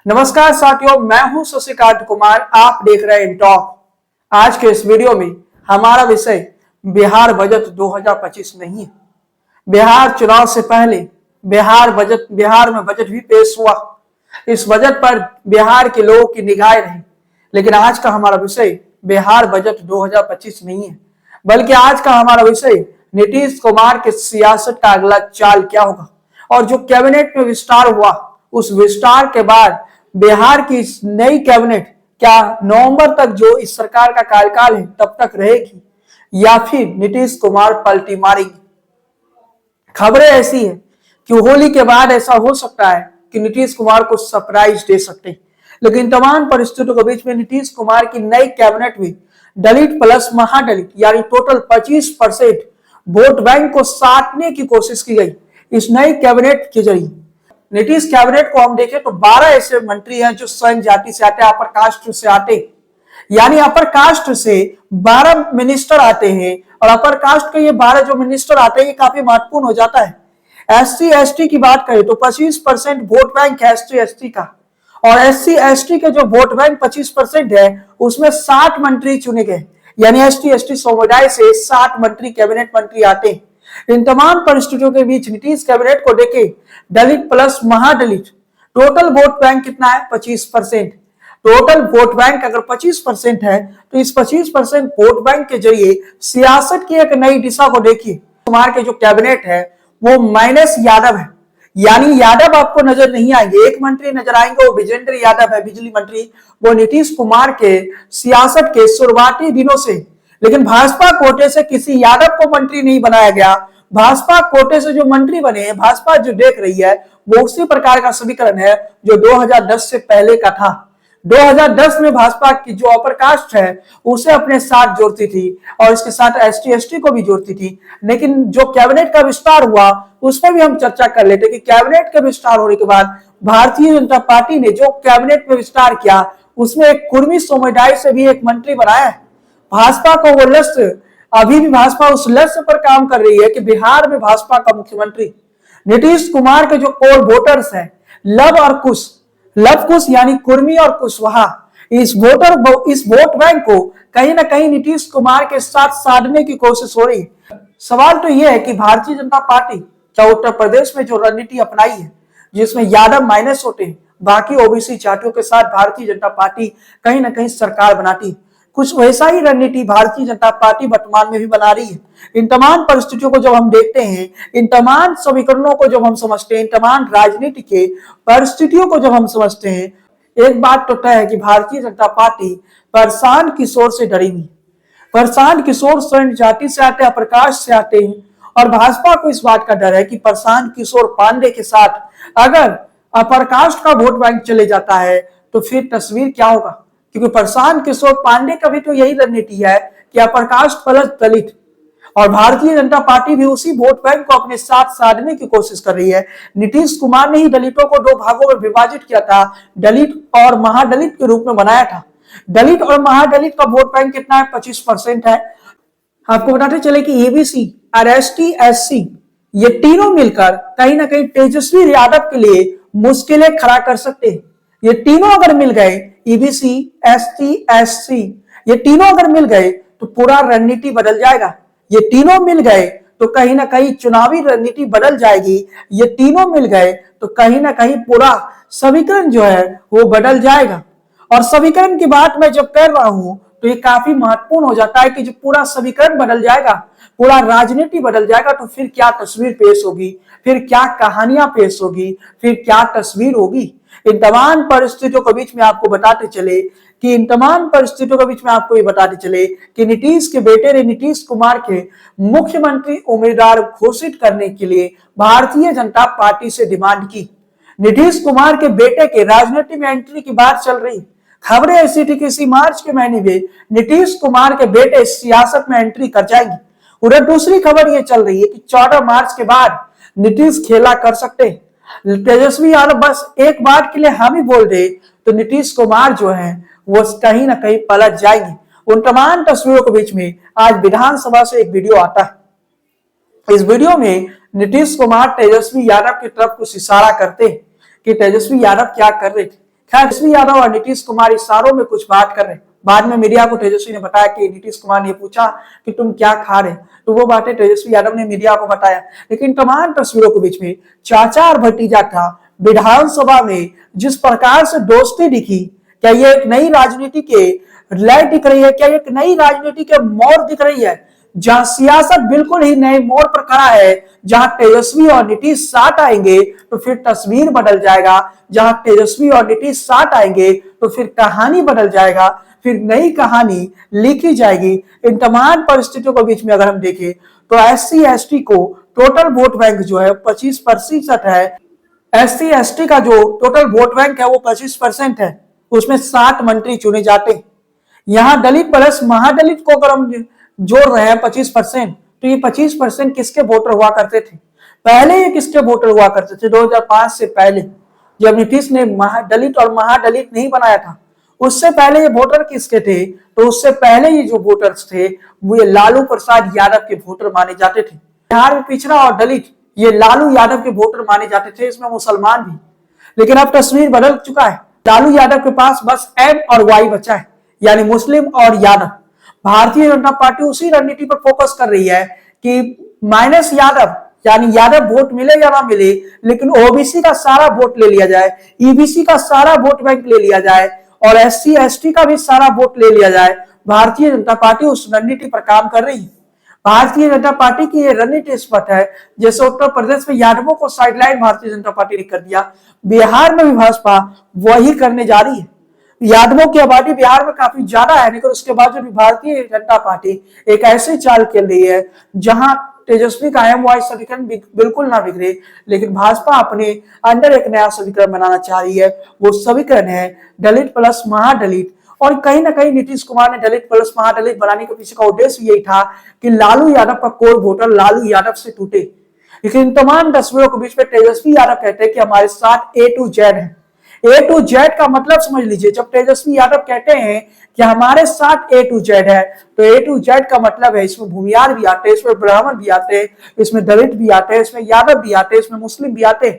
नमस्कार साथियों, मैं हूं शशिकांत कुमार। आप देख रहे हैं टॉक। आज के इस वीडियो में हमारा विषय बिहार बजट 2025 नहीं है। बिहार चुनाव से पहले बिहार में बजट भी पेश हुआ। इस बजट पर बिहार के लोगों की निगाहें रही, लेकिन आज का हमारा विषय बिहार बजट 2025 नहीं है, बल्कि आज का हमारा विषय नीतीश कुमार के सियासत का अगला चाल क्या होगा और जो कैबिनेट में विस्तार हुआ, उस विस्तार के बाद बिहार की नई कैबिनेट क्या नवंबर तक जो इस सरकार का कार्यकाल है तब तक रहेगी या फिर नीतीश कुमार पलटी मारेंगे। खबरें ऐसी है कि होली के बाद ऐसा हो सकता है कि नीतीश कुमार को सरप्राइज दे सकते हैं, लेकिन तमाम परिस्थितियों के बीच में नीतीश कुमार की नई कैबिनेट में दलित प्लस महादलित यानी टोटल 25% वोट बैंक को साटने की कोशिश की गई। इस नई कैबिनेट के जरिए नीतीश कैबिनेट को हम देखें तो 12 ऐसे मंत्री हैं जो स्वयं जाति से आते हैं, अपर कास्ट से आते, यानी अपर कास्ट से 12 मिनिस्टर आते हैं और अपर कास्ट के ये 12 जो मिनिस्टर आते हैं ये काफी महत्वपूर्ण हो जाता है। एससी एसटी की बात करें तो 25% वोट बैंक है एससी एसटी का, और एससी एसटी के जो वोट बैंक 25% है उसमें 60 मंत्री चुने गए, यानी एसटी एसटी समुदाय से 60 मंत्री कैबिनेट मंत्री आते हैं। इन तमाम परिस्थितियों के बीच नीतीश कैबिनेट को देखे दलित प्लस महादलित टोटल वोट बैंक कितना है 25%। टोटल वोट बैंक अगर 25% है तो इस 25% वोट बैंक के जरिए सियासत की एक नई दिशा को देखिए। कुमार के जो कैबिनेट है वो माइनस यादव है, यानी यादव आपको नजर नहीं आएंगे। एक मंत्री नजर आएंगे, वो विजेंद्र यादव है, बिजली मंत्री। वो नीतीश कुमार के सियासत के शुरुआती दिनों से, लेकिन भाजपा कोटे से किसी यादव को मंत्री नहीं बनाया गया। भाजपा कोटे से जो मंत्री बने हैं, भाजपा जो देख रही है वो उसी प्रकार का समीकरण है जो 2010 से पहले का था। 2010 में भाजपा की जो अपर कास्ट है उसे अपने साथ जोड़ती थी और इसके साथ एसटी एसटी को भी जोड़ती थी। लेकिन जो कैबिनेट का विस्तार हुआ उस पर भी हम चर्चा कर लेते कि कैबिनेट के विस्तार होने के बाद भारतीय जनता पार्टी ने जो कैबिनेट में विस्तार किया उसमें एक कुर्मी समुदाय से भी एक मंत्री बनाया है। भाजपा को वो लक्ष्य, अभी भी भाजपा उस लक्ष्य पर काम कर रही है कि बिहार में भाजपा का मुख्यमंत्री। नीतीश कुमार के जो कोर वोटर्स हैं लव कुश यानी कुर्मी और कुशवाहा, इस वोट बैंक को कहीं ना कहीं नीतीश कुमार के साथ साधने की कोशिश हो रही है। सवाल तो यह है कि भारतीय जनता पार्टी क्या उत्तर प्रदेश में जो रणनीति अपनाई है जिसमें यादव माइनस होते हैं, बाकी ओबीसी जातियों के साथ भारतीय जनता पार्टी कहीं ना कहीं सरकार बनाती है, कुछ वैसा ही रणनीति भारतीय जनता पार्टी वर्तमान में भी बना रही है। इन तमाम परिस्थितियों को जब हम देखते हैं, इन तमाम समीकरणों को जब हम समझते हैं, इन तमाम राजनीति के परिस्थितियों को जब हम समझते हैं, एक बात तो तय है कि भारतीय जनता पार्टी प्रशांत किशोर से डरी हुई। प्रशांत किशोर स्वयं जाति से आते हैं, प्रकाश से आते हैं, और भाजपा को इस बात का डर है कि प्रशांत किशोर पांडे के साथ अगर अपर कास्ट का वोट बैंक चले जाता है तो फिर तस्वीर क्या होगा, क्योंकि प्रशांत किशोर पांडे का भी तो यही रणनीति है कि अपर कास्ट प्लस दलित, और भारतीय जनता पार्टी भी उसी वोट बैंक को अपने साथ साधने की कोशिश कर रही है। नीतीश कुमार ने ही दलितों को दो भागों में विभाजित किया था, दलित और महादलित के रूप में बनाया था। दलित और महादलित का वोट बैंक कितना है 25% है। आपको बताते चले कि एबीसी और एसटी एससी ये तीनों मिलकर कहीं ना कहीं तेजस्वी यादव के लिए मुश्किलें खड़ा कर सकते हैं। ये तीनों अगर मिल गए, ईबीसी एसटी एससी ये तीनों अगर मिल गए तो पूरा रणनीति बदल जाएगा। ये तीनों मिल गए तो कहीं ना कहीं चुनावी रणनीति बदल जाएगी। ये तीनों मिल गए तो कहीं ना कहीं पूरा समीकरण जो है वो बदल जाएगा। और समीकरण की बात मैं जब कर रहा हूं तो ये काफी महत्वपूर्ण हो जाता है कि जब पूरा समीकरण बदल जाएगा, पूरा राजनीति बदल जाएगा, तो फिर क्या तस्वीर पेश होगी, फिर क्या कहानियां पेश होगी, फिर क्या तस्वीर होगी। इन तमाम परिस्थितियों के बीच में आपको बताते चले कि नीतीश के बेटे ने नीतीश कुमार के मुख्यमंत्री उम्मीदवार घोषित करने के लिए भारतीय जनता पार्टी से डिमांड की। नीतीश कुमार के बेटे के राजनीति में एंट्री की बात चल रही। खबरें ऐसी थी कि इसी मार्च के महीने में नीतीश कुमार के बेटे सियासत में एंट्री कर जाएंगे। उधर दूसरी खबर ये चल रही है कि 14 मार्च के बाद नीतीश खेला कर सकते हैं। तेजस्वी यादव बस एक बार के लिए हम ही बोल दे तो नीतीश कुमार जो है वो कहीं ना कहीं पलट जाएंगे। उन तमाम तस्वीरों के बीच में आज विधानसभा से एक वीडियो आता है। इस वीडियो में नीतीश कुमार तेजस्वी यादव की तरफ कुछ इशारा करते हैं कि तेजस्वी यादव क्या कर रहे थे। खैर तेजस्वी यादव और नीतीश कुमार इशारों में कुछ बात कर रहे हैं। बाद में मीडिया को तेजस्वी ने बताया कि नीतीश कुमार ने पूछा कि तुम क्या खा रहे, तो वो बातें तेजस्वी यादव ने मीडिया को बताया। लेकिन तमाम तस्वीरों के बीच में चाचा और भतीजा का विधानसभा में जिस प्रकार से दोस्ती दिखी, क्या ये एक नई राजनीति के लय दिख रही है? क्या एक नई राजनीति के मोड़ दिख रही है, जहां सियासत बिल्कुल ही नए मोड़ पर खड़ा है? जहां तेजस्वी और नीतीश साथ आएंगे तो फिर तस्वीर बदल जाएगा, जहां तेजस्वी और नीतीश साथ आएंगे तो फिर कहानी बदल जाएगा, फिर नई कहानी लिखी जाएगी। इन तमाम परिस्थितियों के बीच में अगर हम देखें तो SC ST को टोटल वोट बैंक जो है 25% है। SC ST का जो टोटल वोट बैंक है वो 25% है, उसमें 60 मंत्री चुने जाते हैं। यहाँ दलित प्लस महादलित को अगर हम जोड़ रहे हैं 25%, तो ये 25% किसके वोटर हुआ करते थे? पहले ये किसके वोटर हुआ करते थे? 2005 से पहले, जब नीतीश ने दलित और महादलित नहीं बनाया था, उससे पहले ये वोटर किसके थे? तो उससे पहले ये जो वोटर्स थे वो ये लालू प्रसाद यादव के वोटर माने जाते थे। बिहार में पिछड़ा और दलित ये लालू यादव के वोटर माने जाते थे, इसमें मुसलमान भी। लेकिन अब तस्वीर बदल चुका है। लालू यादव के पास बस M और Y बचा है, यानी मुस्लिम और यादव। भारतीय जनता पार्टी उसी रणनीति पर फोकस कर रही है कि माइनस यादव, यानी यादव वोट मिले या ना मिले, लेकिन OBC का सारा वोट ले लिया जाए, EBC का सारा वोट बैंक ले लिया जाए और SC ST का भी सारा वोट ले लिया जाए। भारतीय जनता पार्टी उस रणनीति पर काम कर रही है। भारतीय जनता पार्टी की ये रणनीति स्पष्ट है। जैसे उत्तर प्रदेश में यादवों को साइडलाइन भारतीय जनता पार्टी ने कर दिया, बिहार में भी भाजपा वही करने जा रही है। यादवों की आबादी बिहार में काफी ज्यादा है, लेकिन उसके बावजूद भी भारतीय जनता पार्टी एक ऐसी चाल खेल रही है जहां तेजस्वी का MY समीकरण बिल्कुल ना बिगड़े, लेकिन भाजपा अपने अंदर एक नया समीकरण बनाना चाह रही है। वो समीकरण है दलित प्लस महादलित। और कहीं ना कहीं नीतीश कुमार ने दलित प्लस महादलित बनाने के पीछे का उद्देश्य यही था कि लालू यादव का कोई वोटर लालू यादव से टूटे। लेकिन तमाम तस्वीरों के बीच में तेजस्वी यादव कहते हैं कि हमारे साथ A to Z है। A to Z का मतलब समझ लीजिए, जब तेजस्वी यादव कहते हैं कि हमारे साथ A to Z है, तो A to Z का मतलब है इसमें भूमियार भी आते हैं, इसमें ब्राह्मण भी आते हैं, इसमें दलित भी आते हैं, इसमें यादव भी आते हैं, इसमें मुस्लिम भी आते हैं।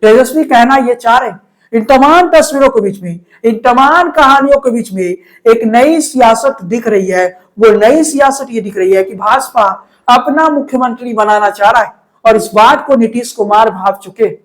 तेजस्वी कहना ये चाह रहे हैं। इन तमाम तस्वीरों के बीच में, इन तमाम कहानियों के बीच में एक नई सियासत दिख रही है। वो नई सियासत ये दिख रही है कि भाजपा अपना मुख्यमंत्री बनाना चाह रहा है और इस बात को नीतीश कुमार भाप चुके।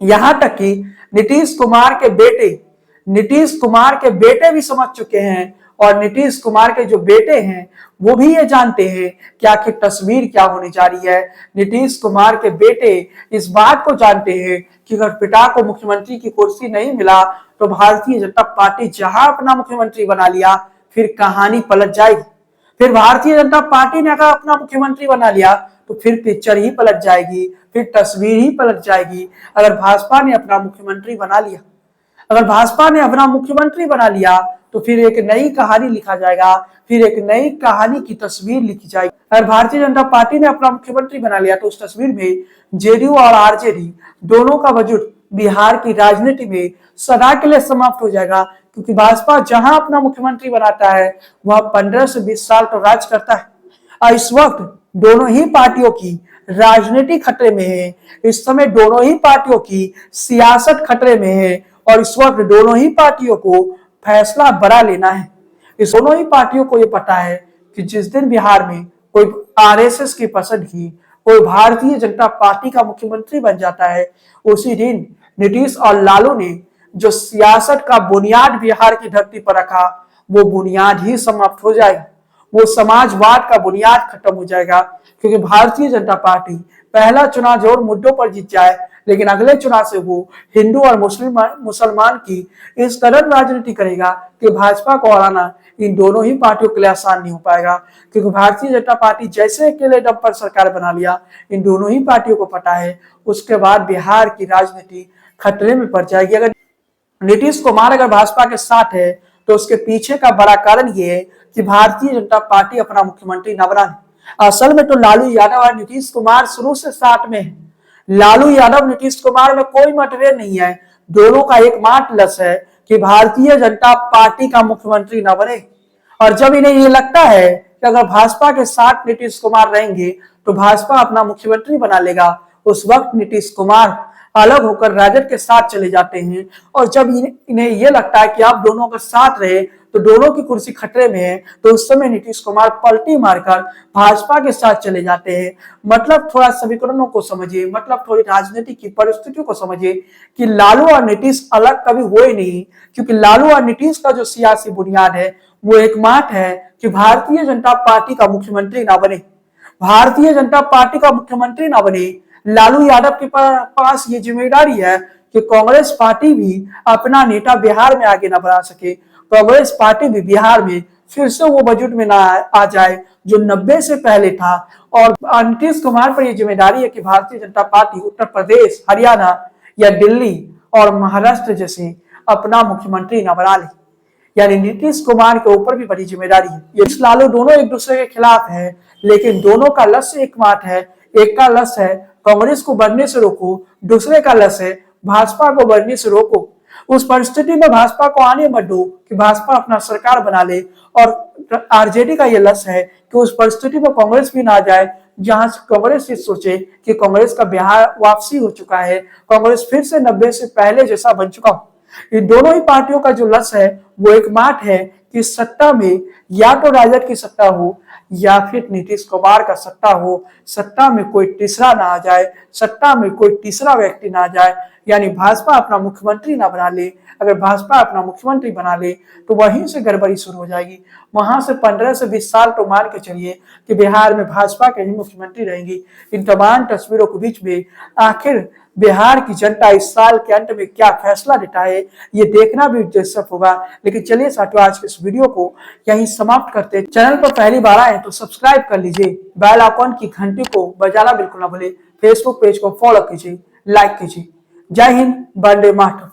यहां तक कि नीतीश कुमार के बेटे भी समझ चुके हैं और नीतीश कुमार के जो बेटे हैं वो भी ये जानते हैं कि आखिर तस्वीर क्या होने जा रही है। नीतीश कुमार के बेटे इस बात को जानते हैं कि अगर पिता को मुख्यमंत्री की कुर्सी नहीं मिला तो भारतीय जनता पार्टी जहां अपना मुख्यमंत्री बना लिया फिर कहानी पलट जाएगी। फिर भारतीय जनता पार्टी ने अगर अपना मुख्यमंत्री बना लिया तो फिर पिक्चर ही पलट जाएगी, फिर तस्वीर ही पलट जाएगी। अगर भाजपा ने अपना मुख्यमंत्री बना लिया तो फिर एक नई कहानी लिखा जाएगा, फिर एक नई कहानी की तस्वीर लिखी जाएगी। अगर भारतीय जनता पार्टी ने अपना मुख्यमंत्री बना लिया तो उस तस्वीर में JDU और RJD दोनों का वजूद बिहार की राजनीति में सदा के लिए समाप्त हो जाएगा, क्योंकि भाजपा जहां अपना मुख्यमंत्री बनाता है वह 15 से 20 साल तो राज करता है। और इस वक्त दोनों ही पार्टियों की राजनीति खतरे में है, इस समय दोनों ही पार्टियों की सियासत खतरे में है और इस वक्त दोनों ही पार्टियों को फैसला बड़ा लेना है। इस दोनों ही पार्टियों को यह पता है कि जिस दिन बिहार में कोई RSS की पसंद की कोई भारतीय जनता पार्टी का मुख्यमंत्री बन जाता है, उसी दिन नीतीश और लालू ने जो सियासत का बुनियाद बिहार की धरती पर रखा वो बुनियाद ही समाप्त हो जाएगा। वो समाजवाद का बुनियाद खत्म हो जाएगा, क्योंकि भारतीय जनता पार्टी पहला चुनाव जरूर मुद्दों पर जीत जाए, लेकिन अगले चुनाव से वो हिंदू और मुसलमान की इस कदर राजनीति करेगा कि भाजपा को हराना इन दोनों ही पार्टियों के लिए आसान नहीं हो पाएगा। क्योंकि भारतीय जनता पार्टी जैसे अकेले दम पर सरकार बना लिया, इन दोनों ही पार्टियों को पता है उसके बाद बिहार की राजनीति खतरे में पड़ जाएगी। अगर नीतीश कुमार अगर भाजपा के साथ है तो उसके पीछे का बड़ा कारण ये है कि भारतीय जनता पार्टी अपना मुख्यमंत्री न बनाए। असल में तो लालू यादव और नीतीश कुमार शुरू से साथ में है। लालू यादव नीतीश कुमार में कोई मतभेद नहीं है, दोनों का एकमात्र लक्ष्य है कि भारतीय जनता पार्टी का मुख्यमंत्री न बने। और जब इन्हें ये लगता है कि अगर भाजपा के साथ नीतीश कुमार रहेंगे तो भाजपा अपना मुख्यमंत्री बना लेगा, उस वक्त नीतीश कुमार अलग होकर राजद के साथ चले जाते हैं। और जब इन्हें ये लगता है कि आप दोनों के साथ रहे तो दोनों की कुर्सी खतरे में है, तो उस समय नीतीश कुमार पलटी मारकर भाजपा के साथ चले जाते हैं। मतलब थोड़ा समीकरणों को समझिए, मतलब थोड़ी राजनीति की परिस्थितियों को समझिए कि लालू और नीतीश अलग कभी हुए नहीं, क्योंकि लालू और नीतीश का जो सियासी बुनियाद है वो एकमात्र है कि भारतीय जनता पार्टी का मुख्यमंत्री ना बने, भारतीय जनता पार्टी का मुख्यमंत्री ना बने। लालू यादव के पास ये जिम्मेदारी है कि कांग्रेस पार्टी भी अपना नेता बिहार में आगे ना बढ़ा सके, कांग्रेस पार्टी भी बिहार में फिर से वो वजूद में ना आ जाए जो 90 से पहले था। और नीतीश कुमार पर यह जिम्मेदारी है कि भारतीय जनता पार्टी उत्तर प्रदेश, हरियाणा या दिल्ली और महाराष्ट्र जैसे अपना मुख्यमंत्री न बना ले, यानी नीतीश कुमार के ऊपर भी बड़ी जिम्मेदारी है। ये लालू दोनों एक दूसरे के खिलाफ है, लेकिन दोनों का लक्ष्य एकमात्र है। एक का लक्ष्य है कांग्रेस को बढ़ने से रोको, दूसरे का लक्ष्य है भाजपा को बढ़ने से रोको। उस परिस्थिति में भाजपा को आने मत दो कि भाजपा अपना सरकार बना ले। और आरजेडी का यह लक्ष्य है कि उस परिस्थिति में कांग्रेस भी ना जाए जहां से कांग्रेस ये सोचे कि कांग्रेस का बिहार वापसी हो चुका है, कांग्रेस फिर से 90 से पहले जैसा बन चुका हो। इन दोनों ही पार्टियों का जो लक्ष्य है वो एकमात्र है कि सत्ता में या तो राजद की सत्ता हो या फिर नीतीश कुमार का सत्ता हो, सत्ता में कोई तीसरा ना आ जाए, सत्ता में कोई तीसरा व्यक्ति ना आ जाए, यानी भाजपा अपना मुख्यमंत्री ना बना ले। अगर भाजपा अपना मुख्यमंत्री बना ले तो वहीं से गड़बड़ी शुरू हो जाएगी। वहां से 15 से 20 साल तो मान के चलिए कि बिहार में भाजपा के ही मुख्यमंत्री रहेंगी। इन तमाम तस्वीरों के बीच में आखिर बिहार की जनता इस साल के अंत में क्या फैसला लेता है, ये देखना भी दिलचस्प होगा। लेकिन चलिए साथियों, आज के इस वीडियो को यहीं समाप्त करते हैं। चैनल पर पहली बार आए तो सब्सक्राइब कर लीजिए, बेल आइकॉन की घंटी को बजाना बिल्कुल ना भूले, फेसबुक पेज को फॉलो कीजिए, लाइक कीजिए। जय हिंद, वंदे मातरम।